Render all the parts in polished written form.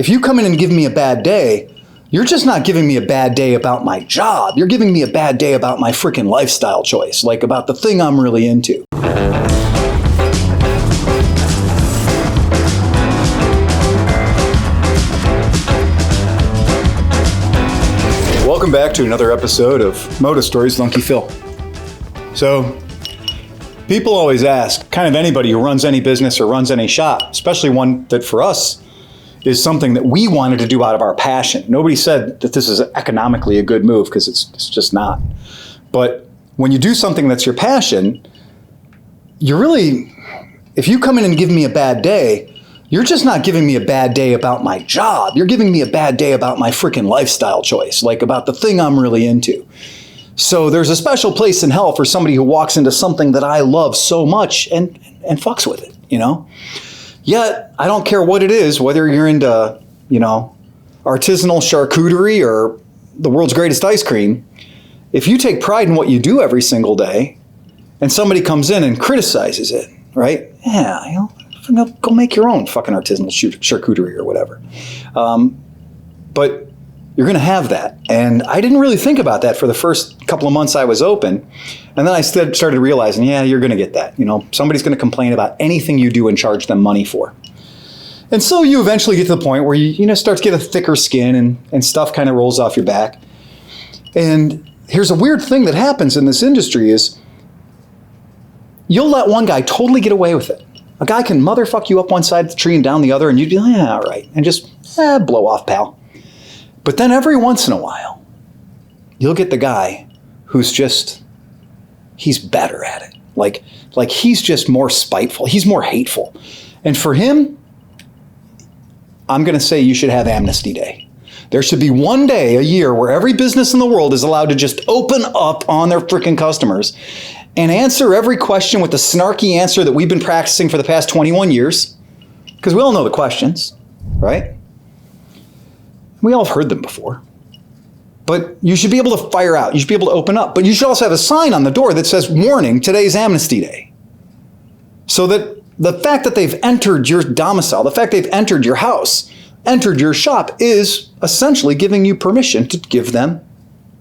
if you come in and give me a bad day, you're just not giving me a bad day about my job. You're giving me a bad day about my freaking lifestyle choice, like about the thing I'm really into. Welcome back to another episode of Moto Stories with Unkie Phil. So, people always ask, kind of anybody who runs any business or runs any shop, especially one that for us is something that we wanted to do out of our passion. Nobody said that this is economically a good move, because it's just not. But when you do something that's your passion, if you come in and give me a bad day, you're just not giving me a bad day about my job. You're giving me a bad day about my freaking lifestyle choice, like about the thing I'm really into. So there's a special place in hell for somebody who walks into something that I love so much and fucks with it, you know? Yet, I don't care what it is, whether you're into, artisanal charcuterie or the world's greatest ice cream. If you take pride in what you do every single day and somebody comes in and criticizes it, right? Yeah, go make your own fucking artisanal charcuterie or whatever. But you're going to have that. And I didn't really think about that for the first couple of months I was open. And then I started realizing, yeah, you're going to get that. Somebody's going to complain about anything you do and charge them money for. And so you eventually get to the point where you start to get a thicker skin and stuff kind of rolls off your back. And here's a weird thing that happens in this industry is you'll let one guy totally get away with it. A guy can motherfuck you up one side of the tree and down the other, and you'd be like, yeah, all right, and just blow off, pal. But then every once in a while, you'll get the guy who's he's better at it. Like he's just more spiteful. He's more hateful. And for him, I'm going to say you should have amnesty day. There should be one day a year where every business in the world is allowed to just open up on their freaking customers and answer every question with the snarky answer that we've been practicing for the past 21 years. Because we all know the questions, right? We all have heard them before. But you should be able to fire out. You should be able to open up. But you should also have a sign on the door that says, warning, today's amnesty day. So that the fact that they've entered your domicile, the fact they've entered your house, entered your shop is essentially giving you permission to give them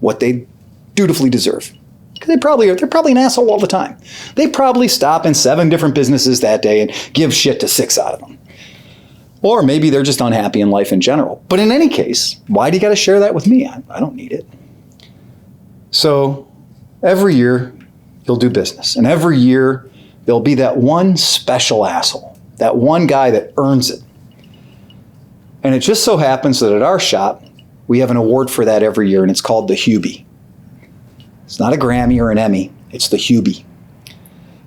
what they dutifully deserve. Because they're probably an asshole all the time. They probably stop in 7 different businesses that day and give shit to 6 out of them. Or maybe they're just unhappy in life in general. But in any case, why do you got to share that with me? I don't need it. So every year you'll do business. And every year there'll be that one special asshole. That one guy that earns it. And it just so happens that at our shop, we have an award for that every year. And it's called the Hubie. It's not a Grammy or an Emmy. It's the Hubie.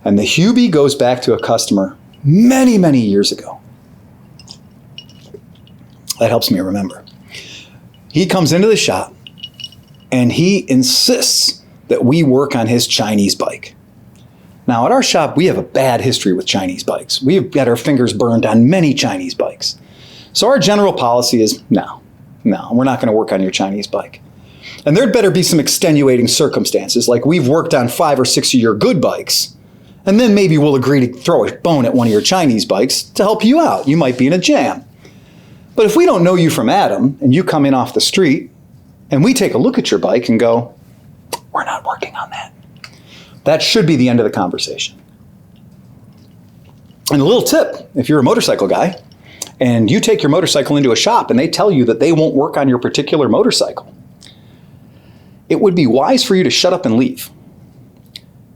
And the Hubie goes back to a customer many, many years ago. That helps me remember. He comes into the shop and he insists that we work on his Chinese bike. Now, at our shop, we have a bad history with Chinese bikes. We've got our fingers burned on many Chinese bikes. So our general policy is, no, we're not going to work on your Chinese bike. And there'd better be some extenuating circumstances, like we've worked on 5 or 6 of your good bikes, and then maybe we'll agree to throw a bone at one of your Chinese bikes to help you out. You might be in a jam. But if we don't know you from Adam, and you come in off the street, and we take a look at your bike and go, we're not working on that. That should be the end of the conversation. And a little tip, if you're a motorcycle guy, and you take your motorcycle into a shop and they tell you that they won't work on your particular motorcycle, it would be wise for you to shut up and leave.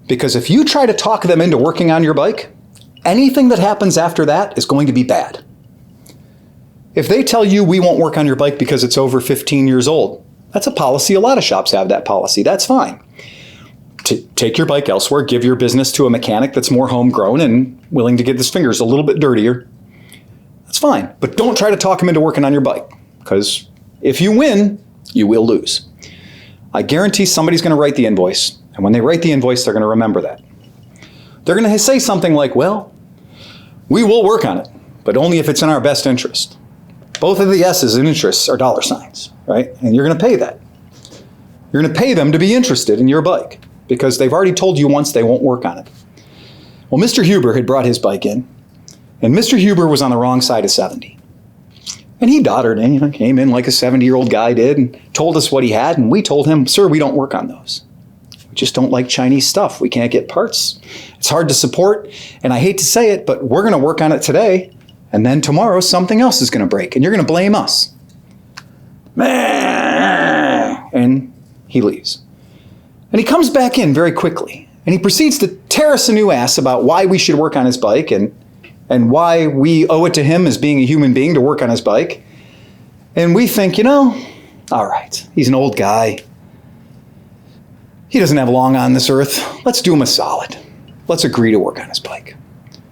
Because if you try to talk them into working on your bike, anything that happens after that is going to be bad. If they tell you we won't work on your bike because it's over 15 years old, that's a policy. A lot of shops have that policy. That's fine. Take your bike elsewhere, give your business to a mechanic that's more homegrown and willing to get his fingers a little bit dirtier. That's fine. But don't try to talk him into working on your bike, because if you win, you will lose. I guarantee somebody's going to write the invoice. And when they write the invoice, they're going to remember that. They're going to say something like, well, we will work on it, but only if it's in our best interest. Both of the S's in interests are dollar signs, right? And you're going to pay that. You're going to pay them to be interested in your bike because they've already told you once they won't work on it. Well, Mr. Huber had brought his bike in, and Mr. Huber was on the wrong side of 70. And he doddered in, came in like a 70-year-old guy did and told us what he had. And we told him, sir, we don't work on those. We just don't like Chinese stuff. We can't get parts. It's hard to support. And I hate to say it, but we're going to work on it today. And then tomorrow something else is going to break. And you're going to blame us. And he leaves. And he comes back in very quickly. And he proceeds to tear us a new ass about why we should work on his bike and why we owe it to him as being a human being to work on his bike. And we think, all right, he's an old guy. He doesn't have long on this earth. Let's do him a solid. Let's agree to work on his bike.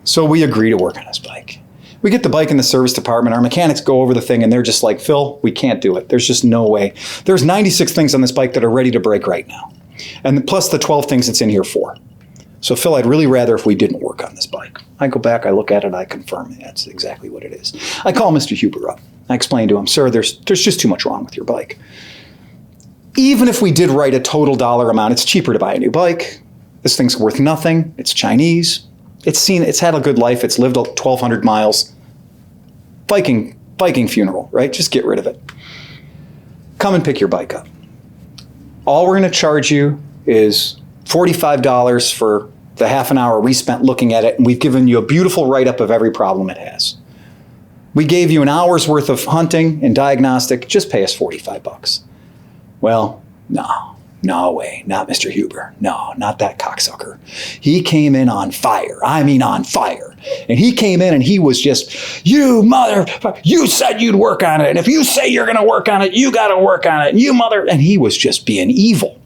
So we agree to work on his bike. We get the bike in the service department. Our mechanics go over the thing and they're just like, Phil, we can't do it. There's just no way. There's 96 things on this bike that are ready to break right now. And plus the 12 things it's in here for. So Phil, I'd really rather if we didn't work on this bike. I go back, I look at it, I confirm that's exactly what it is. I call Mr. Huber up. I explain to him, sir, there's just too much wrong with your bike. Even if we did write a total dollar amount, it's cheaper to buy a new bike. This thing's worth nothing. It's Chinese. It's had a good life. It's lived 1,200 miles. Viking funeral, right? Just get rid of it. Come and pick your bike up. All we're going to charge you is $45 for the half an hour we spent looking at it, and we've given you a beautiful write-up of every problem it has. We gave you an hour's worth of hunting and diagnostic. Just pay us $45. Well, no way. Not Mr. Huber. No, not that cocksucker. He came in on fire. I mean on fire. And he came in and he was just, you motherfucker, you said you'd work on it. And if you say you're going to work on it, you got to work on it. And he was just being evil.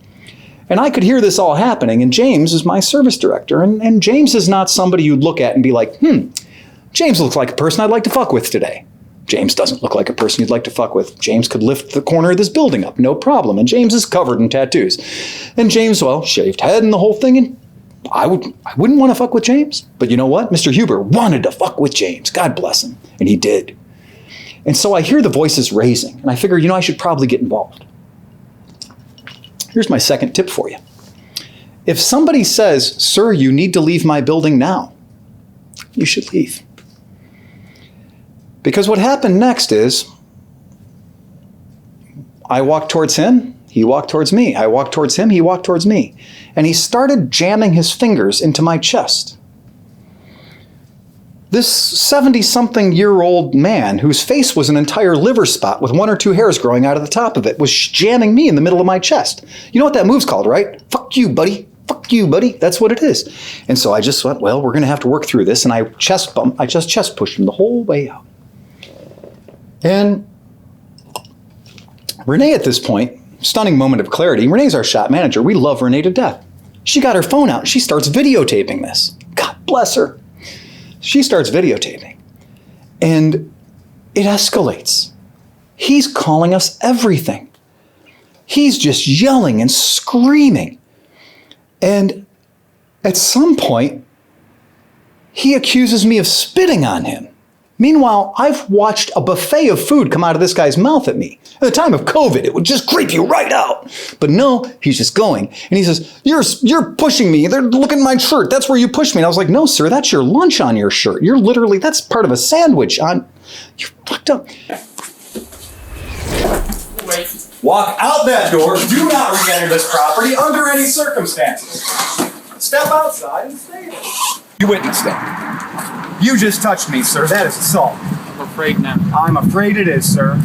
And I could hear this all happening. And James is my service director. And James is not somebody you'd look at and be like, James looks like a person I'd like to fuck with today. James doesn't look like a person you'd like to fuck with. James could lift the corner of this building up, no problem. And James is covered in tattoos. And James, well, shaved head and the whole thing. And I wouldn't want to fuck with James. But you know what? Mr. Huber wanted to fuck with James. God bless him. And he did. And so I hear the voices raising. And I figure, I should probably get involved. Here's my second tip for you. If somebody says, sir, you need to leave my building now, you should leave. Because what happened next is I walked towards him, he walked towards me. I walked towards him, he walked towards me. And he started jamming his fingers into my chest. This 70-something-year-old man, whose face was an entire liver spot with 1 or 2 hairs growing out of the top of it, was jamming me in the middle of my chest. You know what that move's called, right? Fuck you, buddy. Fuck you, buddy. That's what it is. And so I just went, well, we're going to have to work through this. And I just chest pushed him the whole way out. And Renee at this point, stunning moment of clarity. Renee's our shop manager. We love Renee to death. She got her phone out. She starts videotaping this. God bless her. She starts videotaping. And it escalates. He's calling us everything. He's just yelling and screaming. And at some point, he accuses me of spitting on him. Meanwhile, I've watched a buffet of food come out of this guy's mouth at me. At the time of COVID, it would just creep you right out. But no, he's just going. And he says, you're pushing me. They're looking at my shirt. That's where you pushed me. And I was like, no, sir, that's your lunch on your shirt. That's part of a sandwich on, you're fucked up. Wait. Walk out that door. Do not re-enter this property under any circumstances. Step outside and stay there. You witnessed that. You just touched me, sir. That is assault. I'm afraid now. I'm afraid it is, sir.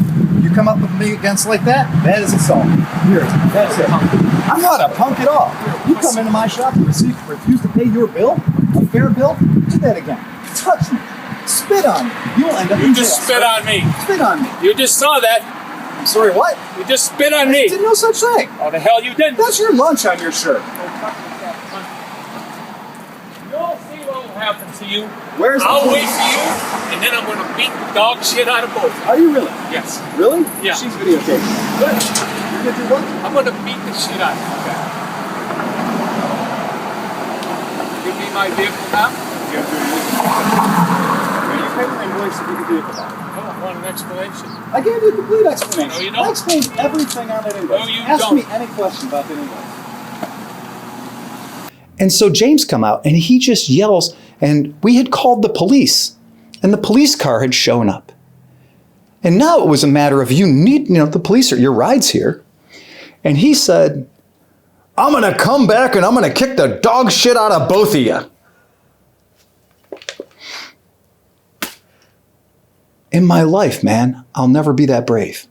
You come up with me against like that, that is assault. Here, that's it. I'm not a punk at all. You come into my shop and refuse to pay your bill, a fair bill, do that again. Touch me. Spit on me. You'll end up in jail. You just spit on me. Spit on me. You just saw that. I'm sorry, what? You just spit on me. I did no such thing. Oh, the hell you didn't. That's your lunch on your shirt. You'll see what will happen to you. I'll wait for you, and then I'm going to beat the dog shit out of both. Are you really? Yes. Really? Yeah. She's videotaping. Good. You're going to do what? I'm going to beat the shit out of you. Okay. Give me my vehicle now. You pay the invoice to get the vehicle back. I want an explanation. I gave you a complete explanation. No, you don't. I explained everything on that invoice. No, you Ask don't. me any question about that invoice. And so James come out and he just yells, and we had called the police, and the police car had shown up. And now it was a matter of the police are, your ride's here. And he said, I'm going to come back and I'm going to kick the dog shit out of both of you. In my life, man, I'll never be that brave.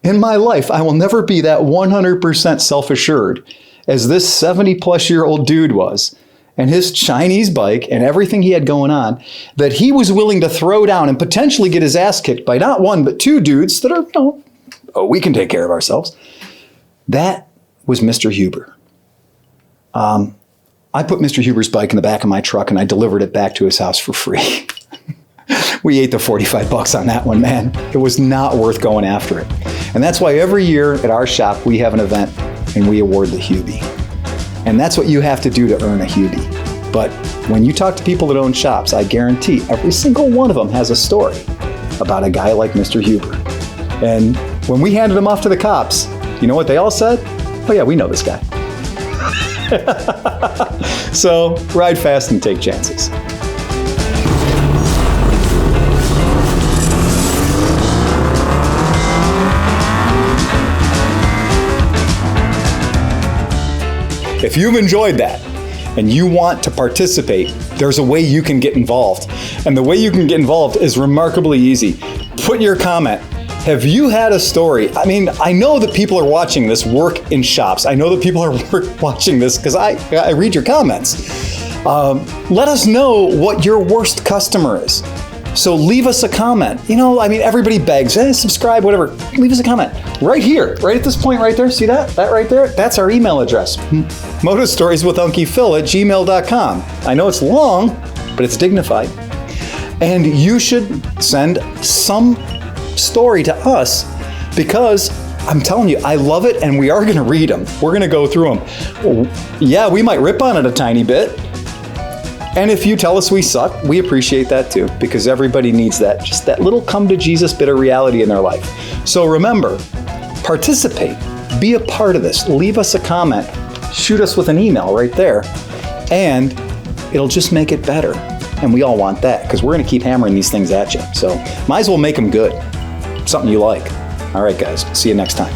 In my life, I will never be that 100% self-assured as this 70-plus-year-old dude was, and his Chinese bike and everything he had going on, that he was willing to throw down and potentially get his ass kicked by not one, but two dudes that are, we can take care of ourselves. That was Mr. Huber. I put Mr. Huber's bike in the back of my truck and I delivered it back to his house for free. We ate the $45 on that one, man. It was not worth going after it. And that's why every year at our shop, we have an event and we award the Hubie. And that's what you have to do to earn a Hubie. But when you talk to people that own shops, I guarantee every single one of them has a story about a guy like Mr. Huber. And when we handed him off to the cops, you know what they all said? Oh yeah, we know this guy. So ride fast and take chances. If you've enjoyed that and you want to participate, there's a way you can get involved. And the way you can get involved is remarkably easy. Put your comment. Have you had a story? I mean, I know that people are watching this work in shops. I know that people are watching this because I read your comments. Let us know what your worst customer is. So leave us a comment. Everybody begs, subscribe, whatever. Leave us a comment right here, right at this point right there. See that? That right there? That's our email address. motostorieswithUnkiePhil@gmail.com. I know it's long, but it's dignified. And you should send some story to us because I'm telling you, I love it and we are going to read them. We're going to go through them. Yeah, we might rip on it a tiny bit. And if you tell us we suck, we appreciate that too, because everybody needs that, just that little come to Jesus bit of reality in their life. So remember, participate, be a part of this, leave us a comment, shoot us with an email right there, and it'll just make it better. And we all want that because we're going to keep hammering these things at you. So might as well make them good, something you like. All right, guys, see you next time.